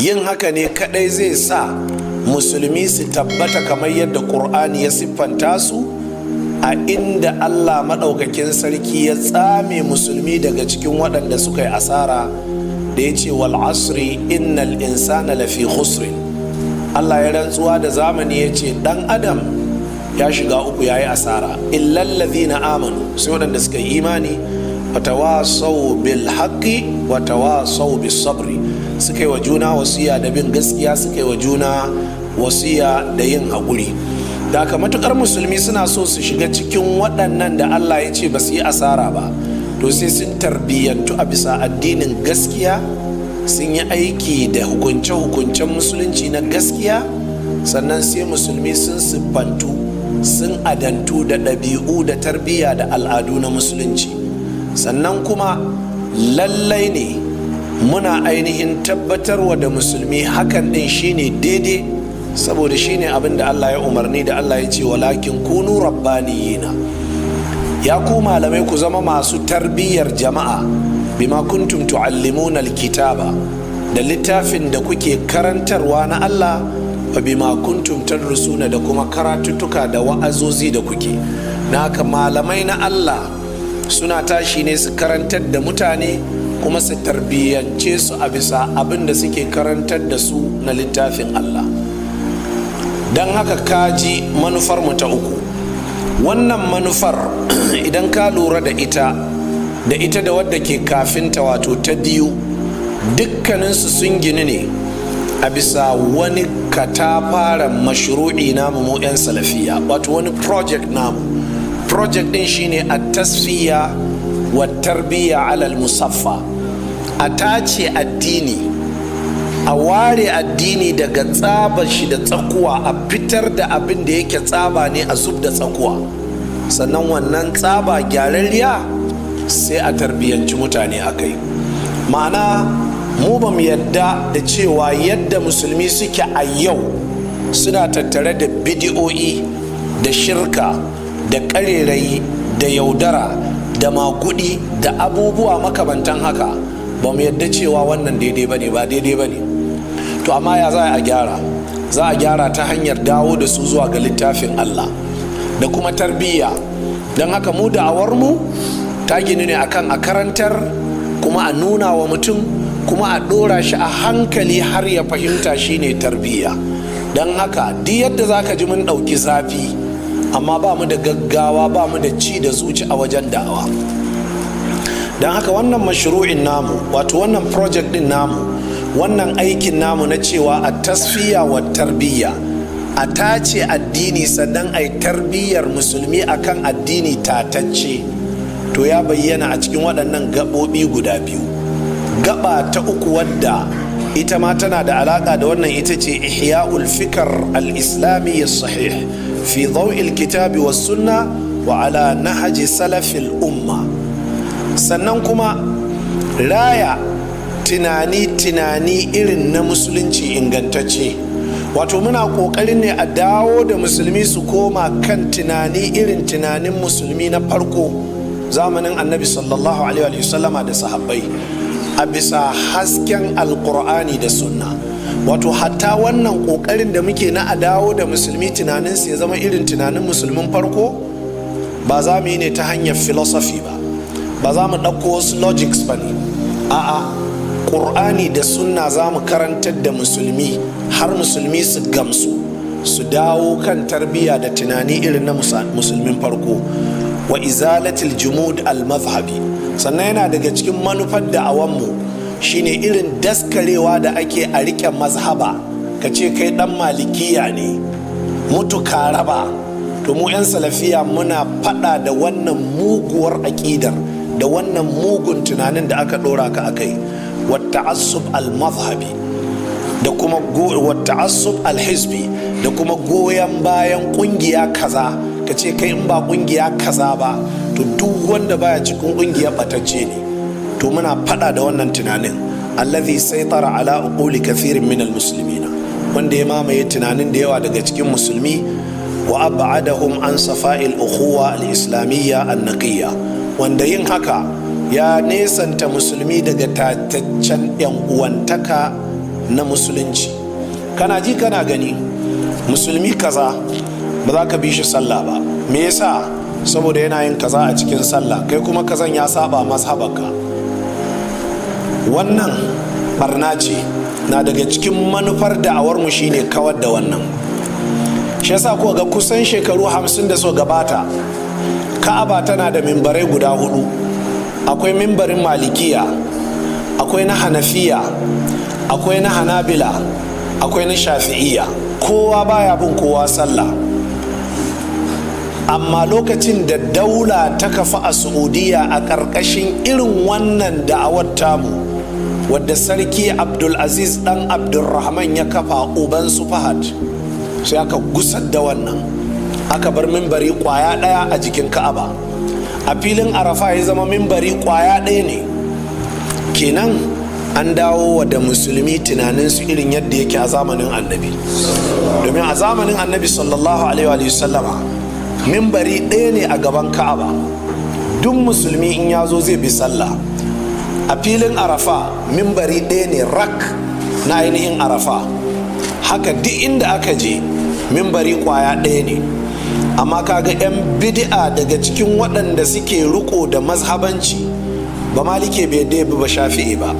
yin haka ne kadai zai sa musulmi su tabbata kamar yadda Qur'ani ya siffanta su, a inda Allah maɗaukakin sarki ya tsame musulmi daga cikin waɗanda suka yi asara da ya ce wal asri innal insana lafi khusrin. Allah ya rantsuwa da zamani ya ce ɗan adam ya shiga uku, ya yi asara, illal ladhina amanu, sai waɗanda suka yi imani, watawasau bil haqqi watawasau bis sabri, suka yi wa juna wasiya da bin gaskiya, suka yi wa juna wasiya da yin haƙuri. Da haka matukar musulmi suna so su shiga cikin waɗannan da Allah ya ce ba su yi asara ba, to sai sun tarbiyyantu a bisa addinin gaskiya, sun yi aiki da hukunce-hukuncen musulunci na gaskiya, sannan sai musulmi sun siffantu, sun adantu da ɗabi'u da tarbiyya da al'adu na musulunci. Sannan kuma lallai ne muna ainihin tabbatarwa da musulmi hakan ɗin shine daidai, saboda shine abin da Allah ya umarni, da Allah ya ce walakin kunu rabbaniyina, ya ku malamai ku zama masu tarbiyyar jama'a, bima kuntum tuallimuna alkitaba, da littafin da kuke karantarwa na Allah, wa bima kuntum tadrusuna, da kuma karatuttuka da wa'azozi da kuke. Na haka malamai na Allah suna tashi ne su karantar da mutane, kuma su tarbiyyance su a bisa abin da suke karantar da su na littafin Allah. Don haka kaji manufar mu ta uku. Wannan manufar idan ka lura da ita da wadda ke kafinta, wato ta biyu, dukkaninsu sun gini ne a bisa wani katafaren mashru'i namu mu 'yan salafiya, wato wani project namu. Project din shine at-tasfiya wa tarbiyya alal musaffa, a tace addini, a ware addini daga tsabar shi da tsakuwa, a fitar da abin da yake tsaba ne, a zub da tsakuwa, sannan wannan tsaba gyararriya sai a tarbiyyanci mutane a kai. Ma'ana mu ba mu yadda da cewa yadda musulmi suke a yau suna tattare da bidi'o'i da shirka da ƙarerayi da yaudara da magudi da abubuwa makamantan haka, ba mu yadda cewa wannan daidai bane, ba daidai bane. To amma ya za a gyara? Za a gyara ta hanyar dawo da su zuwa ga littafin Allah da kuma tarbiyya. Don haka mu da'awarmu ta gini ne akan a karantar, kuma a nuna wa mutum, kuma a ɗora shi a hankali har ya fahimta shine tarbiyya. Don haka duk yadda za ka ji mun ɗauki zafi, amma ba mu da gaggawa, ba mu da ci da zuci a wajen da'awa. Don haka wannan mashru'in namu, wato wannan project din namu, wannan aikin namu na cewa a tasfiya wa tarbiyya, a tace addini sannan a yi tarbiyyar musulmi akan addini tatacce, to ya bayyana a cikin waɗannan gaɓoɓi guda biyu. Gaba ta uku wadda ita ma tana da alaƙa da wannan ita ce ihya'ul fikar al-islami sahih fi dhaw'il kitabi was sunna wa ala nahaji salafil umma. Sannan kuma raya tunani irin na musulunci ingantacce, wato muna kokarin ne a dawo da musulmi su koma kan tunani irin tunanin musulmi na farko zamanin annabi sallallahu alaihi wa sallama da sahabbai, a bisa hasken Al-Qur'ani da sunna. Wato hatta wannan kokarin da muke na a dawo da musulmi tunanin su ya zama irin tunanin musulmin farko, ba za mu yi ne ta hanyar philosophy ba za mu ɗauko wasu logics ba ne, a'a, Qur'ani da sunna za mu karantar da musulmi har musulmi su gamsu, su dawo kan tarbiyya da tunani irin na musulmin farko. Wa izalatil jumud al-mazhabi, sannan yana daga cikin manufar da'awanmu shine irin daskarewa da ake a riƙe mazhaba, ka ce kai ɗan malikiya ne mutu ka raba. To mu 'yan salafiya muna faɗa da wannan muguwar aƙidar da wannan mugun tunanin da aka ɗora ka akai. والتعصب المذهبي da kuma والتعصب الحزبي da kuma goyon bayan kungiya kaza, ka ce kai in ba kungiya kaza ba to duk wanda baya cikin kungiya batacce ne. To muna fada da wannan tunanin, allazi saytara ala uquli kathirin min almuslimina, wanda ya mamaye tunanin da yawa daga cikin musulmi, wa ab'adahum an safa'il ukhuwa al-islamiyya an-naqiyya, wanda yin haka ya nesanta musulmi daga tataccen yan uwantaka na musulunci. Kana ji kana gani musulmi kaza ba za ka bi shi sallah ba, me yasa? Saboda yana yin kaza a cikin sallah, kai kuma kazan ya saba mazhabarka. Wannan barna ce, na daga cikin manufar da'awar mu shine kawar da wannan. Shi yasa ko ga kusan shekaru 50 da so gabata, Ka'aba tana da mimbarai guda 4. Akwai mimbarin Malikiya, akwai na Hanafiya, akwai na Hanabila, akwai na Shafi'iyya. Kowa baya bin kowa sallah. Amma lokacin da daula ta kafa a Saudiya a ƙarƙashin irin wannan da'awar tamu, wadda sarki Abdulaziz dan Abdulrahman ya kafa uban su Fahad, sai aka gusar da wannan, aka bar mimbari kwaya ɗaya a jikin Ka'aba. A filin Arafa ya zama mimbari kwaya ɗaya ne. Kenan an dawo wa da musulmi tunaninsu irin yadda yake a zamanin annabi. Domin a zamanin annabi sallallahu alaihi wa sallama, mimbari ɗaya ne a gaban Ka'aba. Duk musulmi in ya zo zai bi sallah. A filin Arafa mimbari ɗaya ne rak na ainihin Arafa. Haka duk inda aka je mimbari kwaya ɗaya ne. Amma kaga 'yan bid'a daga cikin waɗanda suke riko da mazhabanci, ba malike bai yadda bi ba shafi'i ba,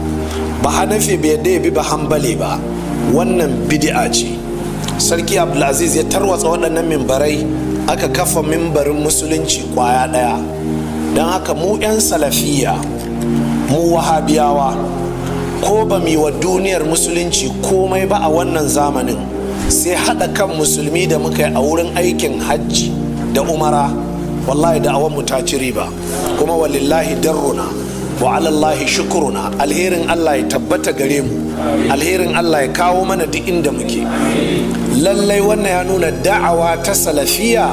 ba hanafi bai yadda bi ba hambali ba. Wannan bid'a ce. Sarki Abdulaziz ya tarwatsa waɗannan mimbarai, aka kafa mimbarin musulunci kwaya ɗaya. Don haka mu 'yan salafiya, mu wahabiyawa, ko ba mu wa duniyar musulunci komai ba a wannan zamanin, sai haɗa kan musulmi da muka yi a wurin aikin hajji da umara, wallahi da'awar mu ta ci riba. Kuma walillahi darruna wa alallahi shukuruna. Alherin Allah ya tabbata gare mu, alherin Allah ya kawo mana duk inda muke. Lallai wannan ya nuna da'awa ta salafiya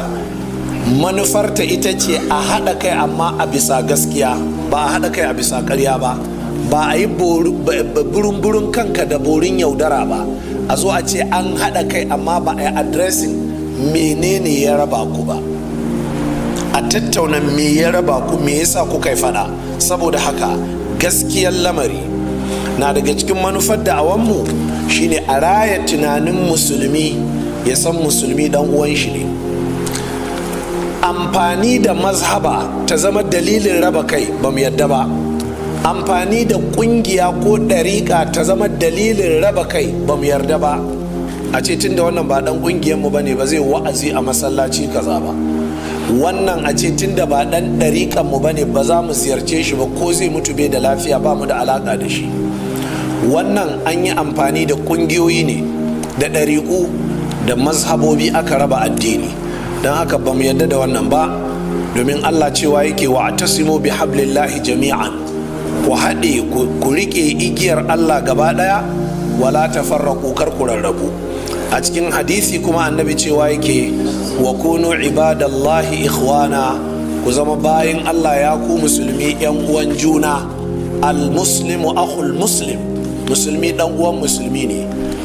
manufarta ita ce a haɗa kai amma a bisa gaskiya, ba a haɗa kai a bisa ƙarya ba, ba a yi burin kanka da borin yaudara ba. A zo a ce an haɗa kai amma ba a yi addressing menene ya raba ku ba, a tattauna me ya raba ku, me yasa kuka yi faɗa. Saboda haka gaskiyar lamari na daga cikin manufar da'awanmu shine a raya tunanin musulmi ya san musulmi dan uwan shi ne. Amfani da mazhaba ta zama dalilin raba kai ba mu yadda ba. Amfani da kungiya ko ɗariƙa ta zama dalilin raba kai ba mu yarda ba. A ce tun da wannan ba ɗan ƙungiyarmu ba ne, ba zai wa'azi a masallaci kaza ba. Wannan a ce tun da ba ɗan ɗariƙanmu ba ne, ba za mu ziyarce shi ba, ko zai mutu bai da lafiya ba mu da alaƙa da shi. Wannan an yi amfani da ƙungiyoyi ne da ɗariƙu da mazhabobi aka raba addini. Don haka ba mu yarda da wannan ba, domin Allah cewa yake wa'tasimu bi hablillahi jami'an, ku haɗe ku riƙe igiyar Allah gaba ɗaya, wala tafarraqu kar ku rarrabu. A cikin hadisi kuma annabi cewa yake wa kunu ibadallahi ikhwana, ku zama bayin Allah ya ku musulmi yan uwan juna. Al muslimu akhul muslim, musulmi dan uwan musulmi ne.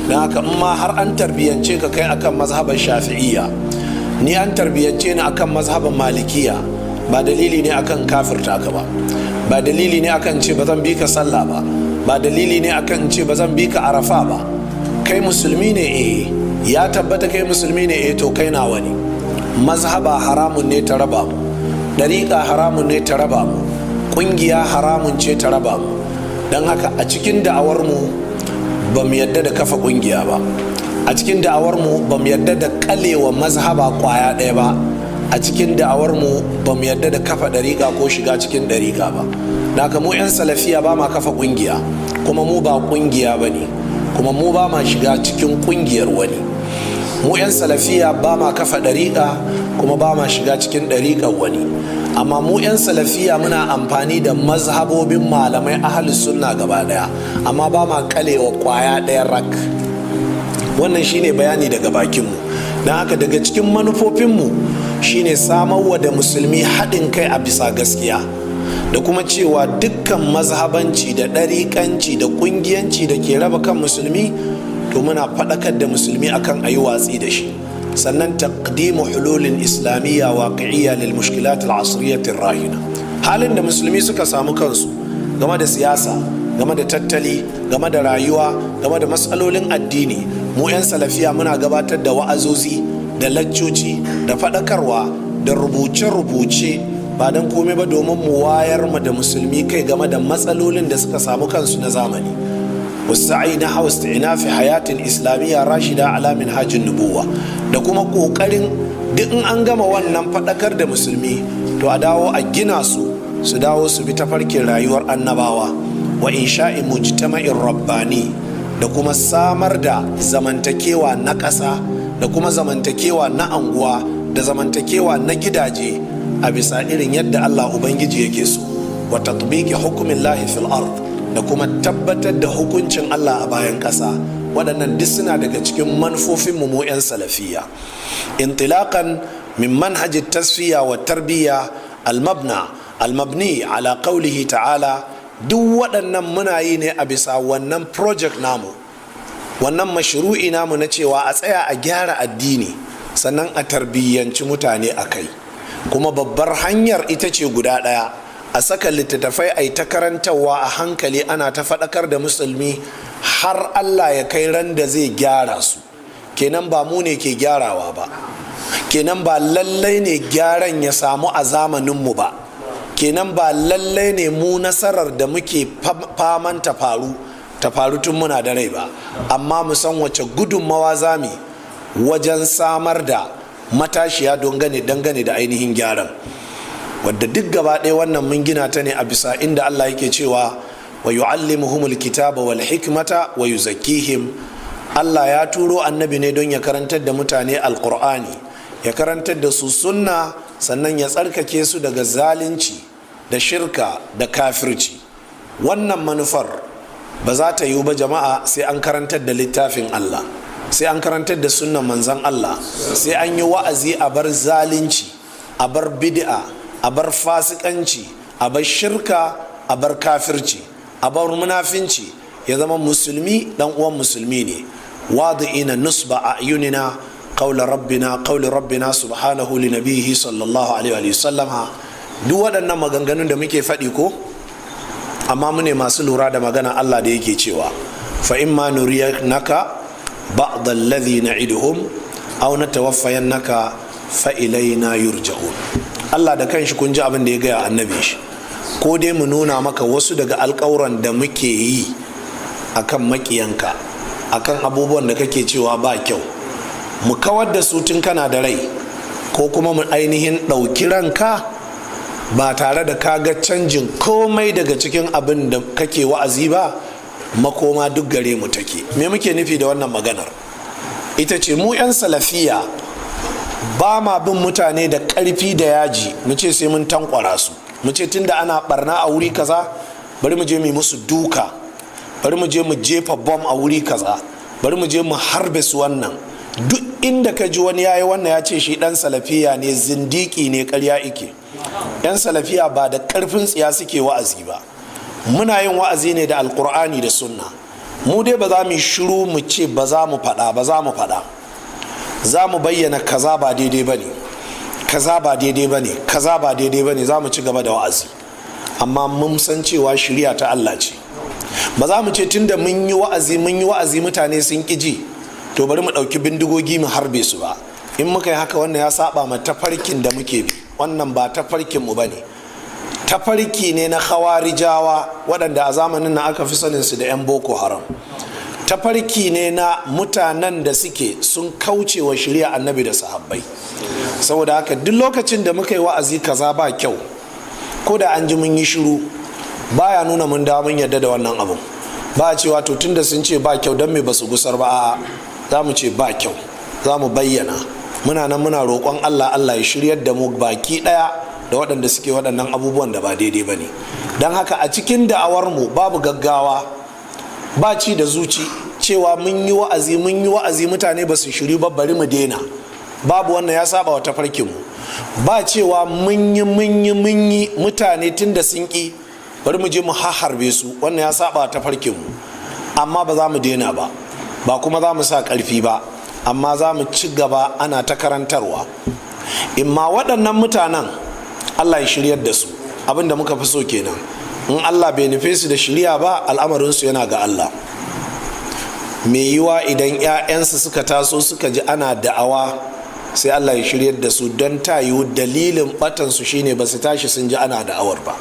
Dan haka in ma har an tarbiyance ka kai akan mazhaban shafi'iyya, ni an tarbiyance ni akan mazhaban malikiya, ba dalili ne akan kafirta ka ba, ba dalili ne akan ce ba zan bi ka sallah ba, ba dalili ne akan ce ba zan bi ka arafa ba. Kai musulmi ne ya tabbata kai musulmi ne to kai nawa ne. Mazhaba haramun ne ta raba mu, dariƙa haramun ne ta raba mu, ƙungiya haramun ce ta raba mu. Don haka a cikin da'awar mu ba mu yadda da kafa ƙungiya ba, a cikin da'awar mu ba mu yadda da kalewa mazhaba kwaya ɗaya ba, a cikin da'awar mu ba mu yadda da kafa ɗariƙa ko shiga cikin ɗariƙa ba. Da haka mu 'yan salafiya ba ma kafa ƙungiya, kuma mu ba ƙungiya ba ne, kuma mu ba ma shiga cikin ƙungiyar wani. Mu 'yan salafiya ba ma kafa ɗariƙa, kuma ba ma shiga cikin ɗariƙar wani. Amma mu 'yan salafiya muna amfani da mazhabobin malamai ahlus sunna gaba ɗaya, amma ba ma kalewa kwaya ɗaya rak. Wannan shine bayani daga bakinmu. Don haka daga cikin manufofinmu shine samarwa da musulmi haɗin kai a bisa gaskiya, da kuma cewa dukkan mazhabanci da ɗariƙanci da ƙungiyanci da ke raba kan musulmi, to muna faɗakar da musulmi akan ayi watsi da shi. Sannan taqdimu hululin islamiyya waqi'iyya lil mushkilat al asriyyah rahina. Halin da musulmi suka samu kansu game da siyasa, game da tattali, game da rayuwa, game da matsalolin addini. Mu 'yan salafiya muna gabatar da wa'azozi da laccoci da faɗakarwa da rubuce-rubuce ba don komai ba domin mu wayar mu da musulmi kai game da matsalolin da suka samu kansu na zamani. wasa'i na hawa fi hayatin islamiyya rashida ala minhajin nubuwa, da kuma ƙoƙarin duk in an gama wannan faɗakar da musulmi to a dawo a gina su dawo su bi tafarkin rayuwar annabawa, wa insha'i mujtama'in rabbani, da kuma samar da zamantakewa na ƙasa da kuma zamantakewa na anguwa da zamantakewa na gidaje a bisa irin yadda Allah Ubangiji yake so, wa tatbiqi hukmillahi fil ard, da kuma tabbatar da hukuncin Allah a bayan ƙasa. Waɗannan duk suna daga cikin manufofin mu 'yan salafiya. Intilaqan min manhajit tasfiya wa tarbiyya al-mabni ala qawlihi ta'ala, duk waɗannan muna yi ne a bisa wannan project namu, wannan mashru'i namu na cewa a tsaya a gyara addini sannan a tarbiyyanci mutane a kai. Kuma babbar hanyar ita ce guda ɗaya, a saka littattafai a yi ta karantarwa a hankali ana ta faɗakar da musulmi har Allah ya kai ran da zai gyara su. Kenan ba mu ne ke gyarawa ba, kenan ba lallai ne gyaran ya samu a zamaninmu ba, kenan ba lallai ne mu nasarar da muke faman ta faru tun muna da rai ba, amma mu san wace gudunmawa zami wajen samar da matashiya dangane da ainihin gyaran, wadda duk gaba ɗaya wannan mun gina ta ne a bisa inda Allah yake cewa wa yu'allimuhumul kitaba wal hikmata wa yuzakkihim. Allah ya turo annabi ne don ya karantar da mutane alqur'ani, ya karantar da su sunna, sannan ya tsarkake su daga zalunci da shirka da kafirci. Wannan manufar ba za ta yiwu ba jama'a sai an karantar da littafin Allah, sai an karantar da sunnan manzon Allah, sai an yi wa'azi a bar zalunci, a bar bid'a, a bar fasikanci, a bar shirka, a bar kafirci, a bar munafinci. Ya zama musulmi dan uwan musulmi ne. wadi'ina nusba a ayunina qawla rabbina subhanahu li nabiyhi sallallahu alaihi wa sallam. Duk waɗannan maganganun da muke faɗi ko, amma mu ne masu lura da magana Allah da yake cewa fa imma nuriyannaka ba'd alladhi na'iduhum aw natawaffayannaka fa ilaina yurja'un. Allah da kanshi kun ji abin da ya gaya annabi shi, ko dai mu nuna maka wasu daga alƙawuran da muke yi akan makiyanka, akan abubuwan da kake cewa ba kyau, mu kawar da su tun kana da rai, ko kuma mu ainihin ɗauki ranka ba tare da kaga canjin komai daga cikin abin da kake wa'azi ba, makoma duk gare mu take. Me muke nufi da wannan maganar? Ita ce mu 'yan salafiya ba ma bin mutane da ƙarfi da yaji mu ce sai mun tankwara su, mu ce tunda ana barna a wuri kaza bari mu je mu musu duka, bari mu je mu jefa bom a wuri kaza, bari mu je mu harbe su. Wannan duk inda ka ji wani yayi wannan ya ce shi dan salafiya ne, zindiki ne, ƙarya ike. 'Yan salafiya ba da ƙarfin tsiya suke wa'azi ba, muna yin wa'azi ne da Al-Qur'ani da Sunna. Mu dai ba za mu shiru mu ce ba za mu faɗa, za mu bayyana kaza ba daidai ba ne, kaza ba daidai ba ne, kaza ba daidai ba ne, za mu ci gaba da wa'azi, amma mun san cewa shari'a ta Allah ce. Ba za mu ce tunda mun yi wa'azi mutane sun ƙi ji to bari mu ɗauki bindigogi mu harbe su ba. In muka yi haka wannan ya saba ma tafarkin da muke bi, wannan ba tafarkin mu bane, tafarki ne na khawarijawa waɗanda a zamanin nan aka fi sanin su da 'yan boko haram. Tafarki ne na mutanen da suke sun kauce wa shari'a annabi da sahabbai. Saboda haka duk lokacin da muka yi wa'azi kaza ba kyau, ko da an ji mun yi shiru, baya nuna mun dawo mun yadda da wannan abun. Ba cewa to tunda sun ce ba kyau don me ba su gusar ba, a'a, za mu ce ba kyau, za mu bayyana. Muna nan muna roƙon Allah ya shiryar da mu baki ɗaya da waɗanda suke waɗannan abubuwan da ba daidai ba ne. Don haka a cikin da'awar mu babu gaggawa, ba ci da zuci cewa mun yi wa'azi mutane ba su shiri ba bari mu daina. Babu wannan, ya saba wa tafarkin mu. Ba cewa mun yi mutane tun da sun ƙi bari mu je mu harbe su, wannan ya saba wa tafarkin mu. Amma ba za mu daina ba kuma za mu sa ƙarfi ba, amma za mu ci gaba ana ta karantarwa. Imma waɗannan mutanen Allah ya shiryar da su, abinda muka fi so kenan. in Allah bai nufe su da shiriya ba, al'amarinsu yana ga Allah. mai yiwa idan 'ya'yansu suka taso suka ji ana da'awa, sai Allah ya shiryar da su, don ta yiwu dalilin batansu shine ba su tashi sun ji ana da'awar ba.